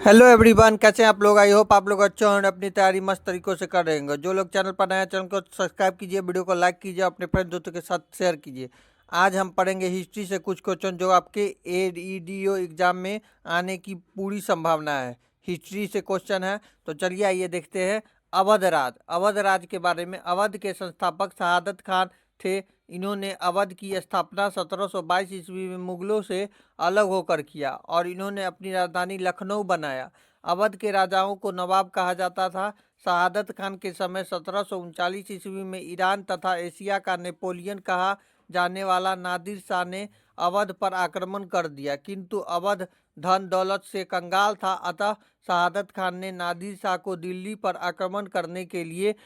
Hello everyone, कैसे हैं आप लोग। आई होप आप लोग अच्छे और अपनी तैयारी मस्त तरीकों से कर रहे होंगे। जो लोग चैनल पर नए हैं, चैनल को सब्सक्राइब कीजिए, वीडियो को लाइक कीजिए, अपने फ्रेंड दोस्तों के साथ शेयर कीजिए। आज हम पढ़ेंगे हिस्ट्री से कुछ क्वेश्चन जो आपके एडीओ एग्जाम में आने की पूरी संभावना है। हिस्ट्री से क्वेश्चन है, तो चलिए आइए देखते हैं। अवध राज के बारे में। अवध के संस्थापक शहादत खान थे। इन्होंने अवध की स्थापना 1722 ईस्वी में मुगलों से अलग होकर किया और इन्होंने अपनी राजधानी लखनऊ बनाया। अवध के राजाओं को नवाब कहा जाता था। शहादत खान के समय 1739 ईस्वी में ईरान तथा एशिया का नेपोलियन कहा जाने वाला नादिर शाह ने अवध पर आक्रमण कर दिया, किंतु अवध धन दौलत से कंगाल था। अतः शहादत खान ने नादिर शाह को दिल्ली पर आक्रमण करने के लिए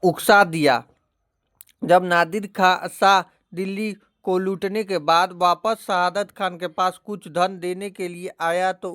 उकसा दिया। जब नादिर शाह दिल्ली को लूटने के बाद वापस शहादत खान के पास कुछ धन देने के लिए आया तो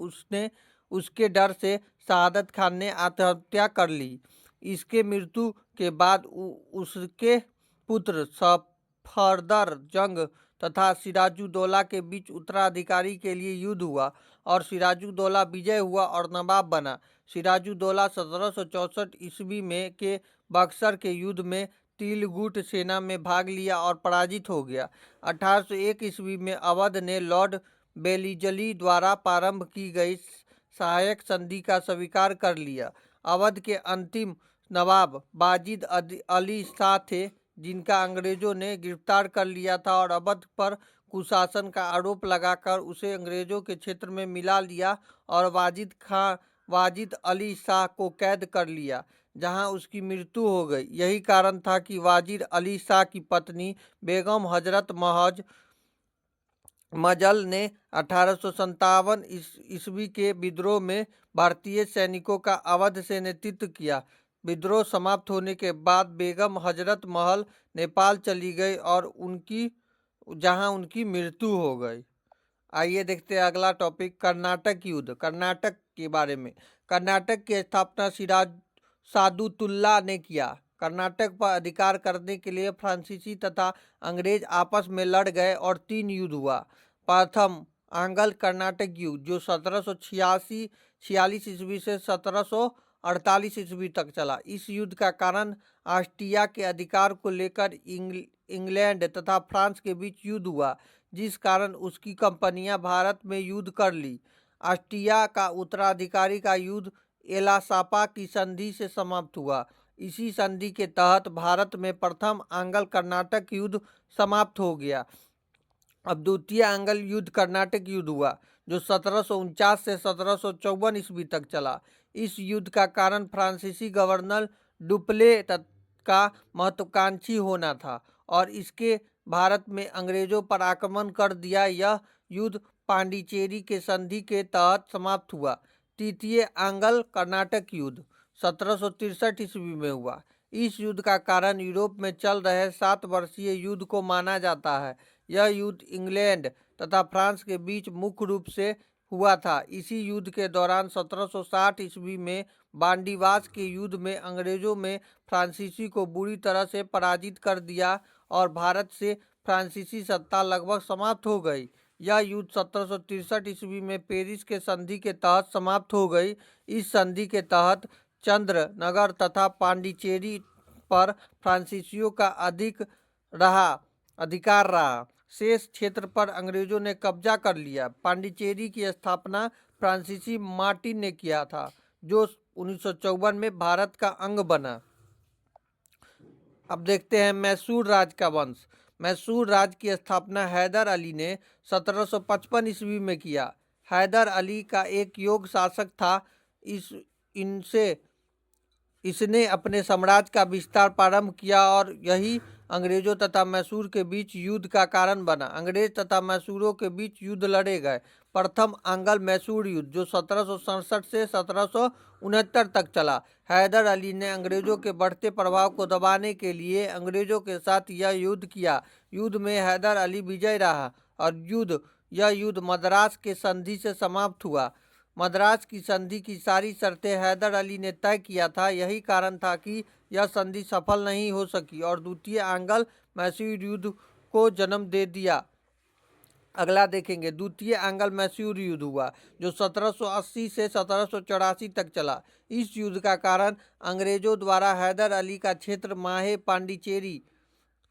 उसके डर से शहादत खान ने आत्महत्या कर ली। इसके मृत्यु के बाद उसके पुत्र सफदर जंग तथा सिराजुद्दौला के बीच उत्तराधिकारी के लिए युद्ध हुआ और सिराजुद्दौला विजय हुआ और नवाब बना। सिराजुद्दौला 1764 ईस्वी में के बक्सर के युद्ध में तिलगुट सेना में भाग लिया और पराजित हो गया। 1801 ईस्वी में अवध ने लॉर्ड बेलिजली द्वारा प्रारंभ की गई सहायक संधि का स्वीकार कर लिया। अवध के अंतिम नवाब वाजिद अली शाह थे, जिनका अंग्रेजों ने गिरफ्तार कर लिया था और अवध पर कुशासन का आरोप लगाकर उसे अंग्रेजों के क्षेत्र में मिला लिया और वाजिद अली शाह को कैद कर लिया, जहां उसकी मृत्यु हो गई। यही कारण था कि वाजिद अली शाह की पत्नी बेगम हजरत मजल ने 1857 ईस्वी के विद्रोह में भारतीय सैनिकों का अवध से नेतृत्व किया। विद्रोह समाप्त होने के बाद बेगम हजरत महल नेपाल चली गई और जहां उनकी मृत्यु हो गई। आइए देखते हैं अगला टॉपिक, कर्नाटक युद्ध। कर्नाटक के बारे में। कर्नाटक की स्थापना सादुतुल्ला ने किया। कर्नाटक पर अधिकार करने के लिए फ्रांसीसी तथा अंग्रेज आपस में लड़ गए और 3 युद्ध हुआ। प्रथम आंग्ल कर्नाटक युद्ध, जो 1746 ईस्वी से 1748 ईस्वी तक चला। इस युद्ध का कारण ऑस्ट्रिया के अधिकार को लेकर इंग्लैंड तथा फ्रांस के बीच युद्ध हुआ, जिस कारण उसकी कंपनियां भारत में युद्ध कर ली। ऑस्ट्रिया का उत्तराधिकारी का युद्ध एलासापा की संधि से समाप्त हुआ। इसी संधि के तहत भारत में प्रथम आंग्ल कर्नाटक युद्ध समाप्त हो गया। अब द्वितीय आंग्ल युद्ध कर्नाटक युद्ध हुआ, जो 1749 से 1754 ईस्वी तक चला। इस युद्ध का कारण फ्रांसीसी गवर्नर डुप्ले का महत्वाकांक्षी होना था और इसके भारत में अंग्रेजों पर आक्रमण कर दिया। यह युद्ध पांडिचेरी के संधि के तहत समाप्त हुआ। तृतीय आंग्ल कर्नाटक युद्ध 1763 ईस्वी में हुआ। इस युद्ध का कारण यूरोप में चल रहे 7 वर्षीय युद्ध को माना जाता है। यह युद्ध इंग्लैंड तथा फ्रांस के बीच मुख्य रूप से हुआ था। इसी युद्ध के दौरान 1760 ईस्वी में बांडीवास के युद्ध में अंग्रेजों में फ्रांसीसी को बुरी तरह से पराजित कर दिया और भारत से फ्रांसीसी सत्ता लगभग समाप्त हो गई। यह युद्ध 1763 ईस्वी में पेरिस के संधि के तहत समाप्त हो गई। इस संधि के तहत चंद्रनगर तथा पांडिचेरी पर फ्रांसीसियों का अधिकार रहा। शेष क्षेत्र पर अंग्रेजों ने कब्जा कर लिया। पांडिचेरी की स्थापना फ्रांसीसी मार्टिन ने किया था, जो 1954 में भारत का अंग बना। अब देखते हैं मैसूर राज का वंश। मैसूर राज की स्थापना हैदर अली ने 1755 ईस्वी में किया। हैदर अली का एक योग्य शासक था। इसने अपने साम्राज्य का विस्तार प्रारंभ किया और यही अंग्रेजों तथा मैसूर के बीच युद्ध का कारण बना। अंग्रेज तथा मैसूरों के बीच युद्ध लड़े गए। प्रथम आंग्ल मैसूर युद्ध, जो 1767 से 1769 तक चला। हैदर अली ने अंग्रेजों के बढ़ते प्रभाव को दबाने के लिए अंग्रेजों के साथ यह युद्ध किया। युद्ध में हैदर अली विजयी रहा और यह युद्ध मद्रास के संधि से समाप्त हुआ। मद्रास की संधि की सारी शर्तें हैदर अली ने तय किया था। यही कारण था कि यह संधि सफल नहीं हो सकी और द्वितीय आंग्ल मैसूर युद्ध को जन्म दे दिया। अगला देखेंगे द्वितीय एंग्लो मैसूर युद्ध हुआ जो 1780 से 1784 तक चला। इस युद्ध का कारण अंग्रेजों द्वारा हैदर अली का क्षेत्र माहे पांडिचेरी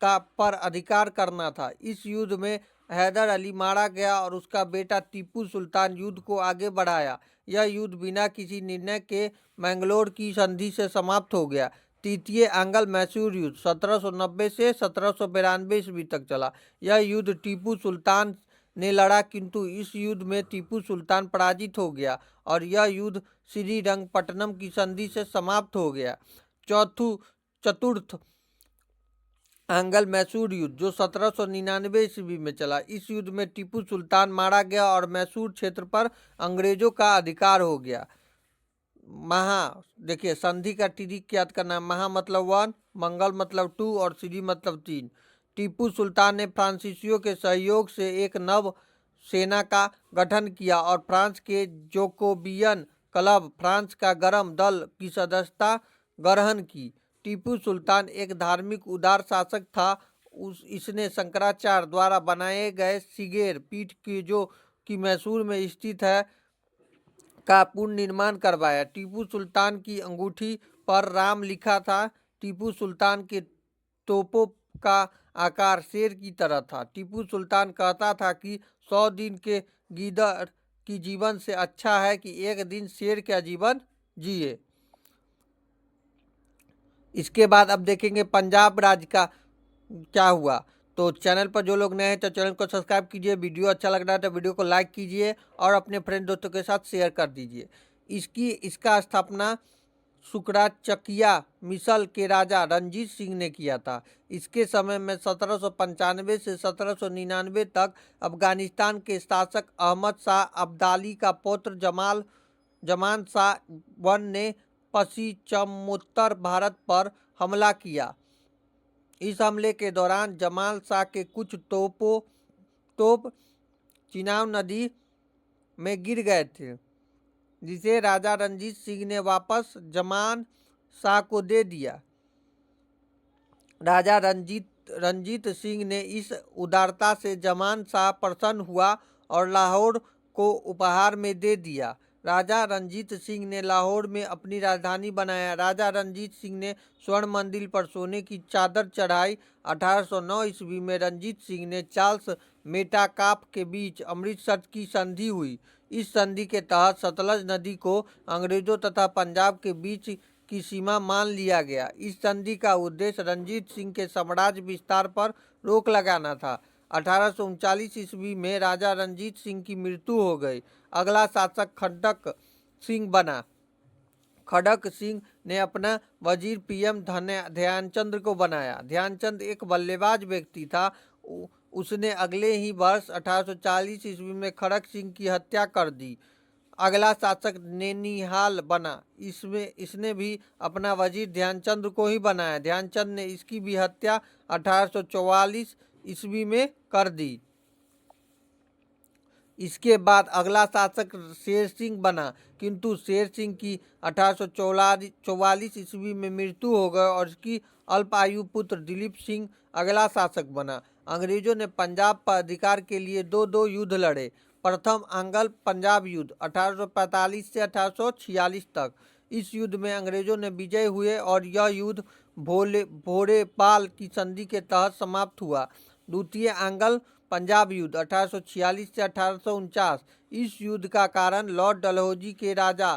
का पर अधिकार करना था। इस युद्ध में हैदर अली मारा गया और उसका बेटा टीपू सुल्तान युद्ध को आगे बढ़ाया। यह युद्ध बिना किसी निर्णय के मैंगलोर की संधि से समाप्त हो गया। तृतीय एंग्लो मैसूर युद्ध 1790 से 1792 ईस्वी तक चला। यह युद्ध टीपू सुल्तान ने लड़ा, किंतु इस युद्ध में टीपू सुल्तान पराजित हो गया और यह युद्ध श्रीरंगपट्टनम की संधि से समाप्त हो गया। चतुर्थ एंग्लो मैसूर युद्ध जो 1799 ईस्वी में चला। इस युद्ध में टीपू सुल्तान मारा गया और मैसूर क्षेत्र पर अंग्रेजों का अधिकार हो गया। देखिए संधि का ट्रिक याद करना, महा मतलब 1, मंगल मतलब 2 और श्री मतलब 3। टीपू सुल्तान ने फ्रांसीसियों के सहयोग से एक नव सेना का गठन किया और फ्रांस के जोकोबियन क्लब फ्रांस का गर्म दल की सदस्यता ग्रहण की। टीपू सुल्तान एक धार्मिक उदार शासक था। इसने शंकराचार्य द्वारा बनाए गए सिगेर पीठ की जो कि मैसूर में स्थित है का पुनर्निर्माण करवाया। टीपू सुल्तान की अंगूठी पर राम लिखा था। टीपू सुल्तान के तोपों का आकार शेर की तरह था। टीपू सुल्तान कहता था कि 100 दिन के गीदड़ की जीवन से अच्छा है कि एक दिन शेर का जीवन जिए। इसके बाद अब देखेंगे पंजाब राज्य का क्या हुआ। तो चैनल पर जो लोग नए हैं तो चैनल को सब्सक्राइब कीजिए, वीडियो अच्छा लग रहा है तो वीडियो को लाइक कीजिए और अपने फ्रेंड दोस्तों के साथ शेयर कर दीजिए। इसका स्थापना सुकराचकिया मिसल के राजा रंजीत सिंह ने किया था। इसके समय में 1795 से 1799 तक अफगानिस्तान के शासक अहमद शाह अब्दाली का पुत्र जमान शाह वन ने पश्चिमोत्तर भारत पर हमला किया। इस हमले के दौरान जमाल शाह के कुछ तोप चिनाब नदी में गिर गए थे, जिसे राजा रंजीत सिंह ने वापस जमान शाह को दे दिया। राजा रंजीत सिंह ने इस उदारता से जमान शाह प्रसन्न हुआ और लाहौर को उपहार में दे दिया। राजा रंजीत सिंह ने लाहौर में अपनी राजधानी बनाया। राजा रंजीत सिंह ने स्वर्ण मंदिर पर सोने की चादर चढ़ाई। 1809 ईस्वी में रंजीत सिंह ने चार्ल्स मेटाकाफ के बीच अमृतसर की संधि हुई। इस संधि के तहत सतलज नदी को अंग्रेजों तथा पंजाब के बीच की सीमा मान लिया गया। इस संधि का उद्देश्य रंजीत सिंह के साम्राज्य विस्तार पर रोक लगाना था। 1839 ईस्वी में राजा रंजीत सिंह की मृत्यु हो गई। अगला शासक खड़क सिंह बना। खड़क सिंह ने अपना वजीर पीएम ध्यानचंद को बनाया। ध्यानचंद एक बल्लेबाज व्यक्ति था। उसने अगले ही वर्ष 1840 ईस्वी में खड़क सिंह की हत्या कर दी। अगला शासक नैनिहाल बना। इसने भी अपना वजीर ध्यानचंद को ही बनाया। ध्यानचंद ने इसकी भी हत्या 1844 ईस्वी में कर दी। इसके बाद अगला शासक शेर सिंह बना, किंतु शेर सिंह की 1844 ईस्वी में मृत्यु हो गई और इसकी अल्पायु पुत्र दिलीप सिंह अगला शासक बना। अंग्रेजों ने पंजाब पर अधिकार के लिए दो युद्ध लड़े। प्रथम एंग्लो पंजाब युद्ध 1845 से 1846 तक। इस युद्ध में अंग्रेजों ने विजय हुए और यह युद्ध भोरेपाल की संधि के तहत समाप्त हुआ। द्वितीय एंग्लो पंजाब युद्ध 1846 से 1849। इस युद्ध का कारण लॉर्ड डलहौजी के राजा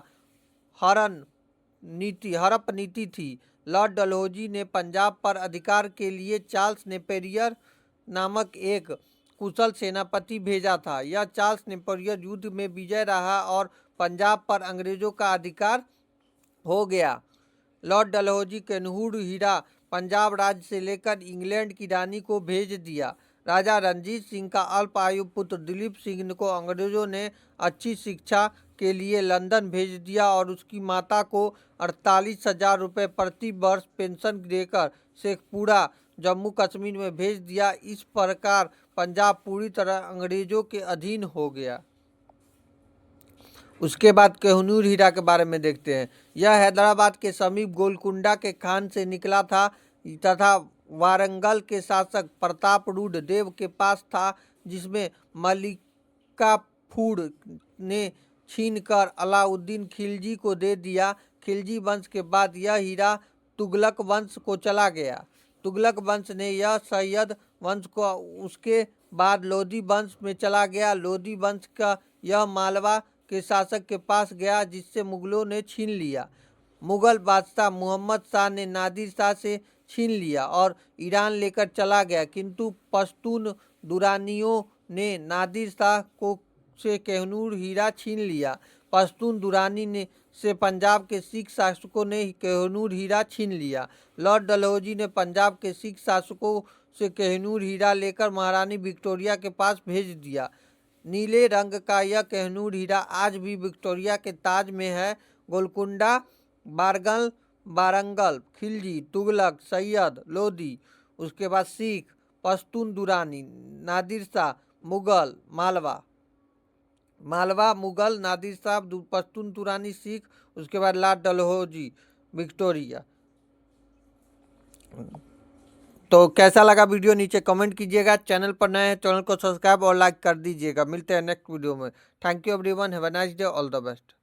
हड़प नीति थी। लॉर्ड डलहौजी ने पंजाब पर अधिकार के लिए चार्ल्स नेपियर नामक एक कुशल सेनापति भेजा था। यह चार्ल्स नेपियर युद्ध में विजय रहा और पंजाब पर अंग्रेजों का अधिकार हो गया। लॉर्ड डलहौजी कैनहूर हीरा पंजाब राज्य से लेकर इंग्लैंड की रानी को भेज दिया। राजा रंजीत सिंह का अल्पायु पुत्र दिलीप सिंह को अंग्रेजों ने अच्छी शिक्षा के लिए लंदन भेज दिया और उसकी माता को 48,000 रुपये प्रति वर्ष पेंशन देकर शेखपुरा जम्मू कश्मीर में भेज दिया। इस प्रकार पंजाब पूरी तरह अंग्रेजों के अधीन हो गया। उसके बाद कैनहूर हीरा के बारे में देखते हैं। यह हैदराबाद के समीप गोलकुंडा के खान से निकला था तथा वारंगल के शासक प्रताप रूढ़ देव के पास था, जिसमें मलिका फूड ने छीनकर अलाउद्दीन खिलजी को दे दिया। खिलजी वंश के बाद यह हीरा तुगलक वंश को चला गया। तुगलक वंश ने यह सैयद वंश को, उसके बाद लोधी वंश में चला गया। लोधी वंश का यह मालवा के शासक के पास गया, जिससे मुगलों ने छीन लिया। मुगल बादशाह मोहम्मद शाह ने नादिर शाह से छीन लिया और ईरान लेकर चला गया, किंतु पश्तून दुरानियों ने नादिर शाह को से कोहिनूर हीरा छीन लिया। पश्तून दुरानी ने से पंजाब के सिख शासकों ने कोहिनूर हीरा छीन लिया। लॉर्ड डलहौजी ने पंजाब के सिख शासकों से कोहिनूर हीरा लेकर महारानी विक्टोरिया के पास भेज दिया। नीले रंग का यह कोहिनूर हीरा आज भी विक्टोरिया के ताज में है। गोलकुंडा, वारंगल, खिलजी, तुगलक, सैयद, लोधी, उसके बाद सिख, पश्तून दुरानी, नादिर शाह, मुगल, मालवा, मुगल, नादिर शाह, पश्तून दुरानी, सिख, उसके बाद लॉर्ड डलहौजी, विक्टोरिया। तो कैसा लगा वीडियो नीचे कमेंट कीजिएगा। चैनल पर नए हैं चैनल को सब्सक्राइब और लाइक कर दीजिएगा। मिलते हैं नेक्स्ट वीडियो में। Thank you everyone, have a nice day, all the best.